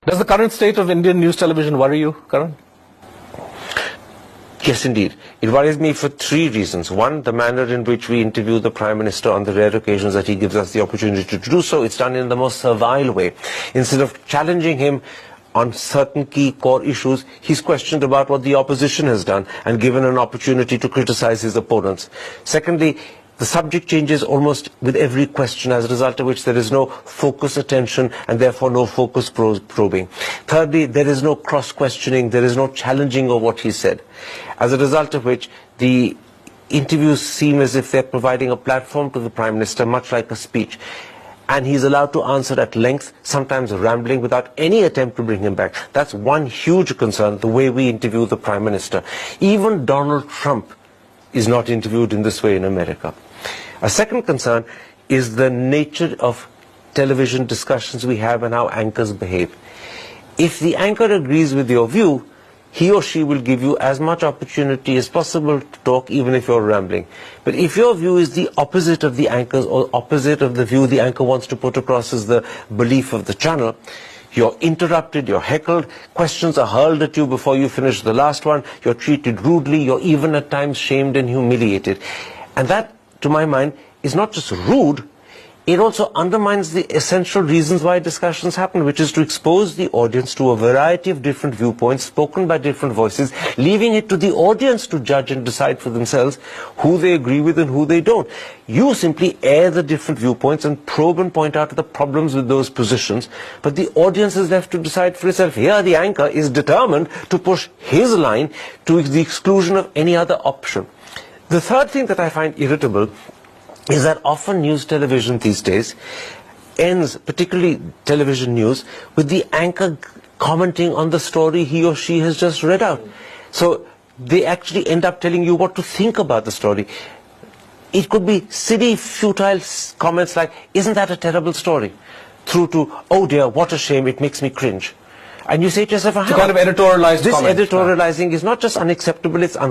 Does the current state of Indian news television worry you, Karan? Yes, indeed. It worries me for three reasons. One, the manner in which we interview the Prime Minister on the rare occasions that he gives us the opportunity to do so. It's done in the most servile way. Instead of challenging him on certain key core issues, he's questioned about what the opposition has done and given an opportunity to criticize his opponents. Secondly, the subject changes almost with every question, as a result of which there is no focus attention and therefore no focus probing. Thirdly, there is no cross-questioning, there is no challenging of what he said. As a result of which, the interviews seem as if they're providing a platform to the Prime Minister, much like a speech. And he's allowed to answer at length, sometimes rambling, without any attempt to bring him back. That's one huge concern, the way we interview the Prime Minister. Even Donald Trump is not interviewed in this way in America. A second concern is the nature of television discussions we have and how anchors behave. If the anchor agrees with your view, he or she will give you as much opportunity as possible to talk, even if you're rambling. But if your view is the opposite of the anchor's, or opposite of the view the anchor wants to put across as the belief of the channel, you're interrupted, you're heckled, questions are hurled at you before you finish the last one, you're treated rudely, you're even at times shamed and humiliated. And that, to my mind, is not just rude, it also undermines the essential reasons why discussions happen, which is to expose the audience to a variety of different viewpoints spoken by different voices, leaving it to the audience to judge and decide for themselves who they agree with and who they don't. You simply air the different viewpoints and probe and point out the problems with those positions, but the audience is left to decide for itself. Here the anchor is determined to push his line to the exclusion of any other option. The third thing that I find irritable is that often news television these days ends, particularly television news, with the anchor commenting on the story he or she has just read out. So they actually end up telling you what to think about the story. It could be silly, futile comments like, "Isn't that a terrible story?" through to, "Oh dear, what a shame, it makes me cringe." And you say to yourself, it's a kind of editorialized this comment. editorializing is not just unacceptable, it's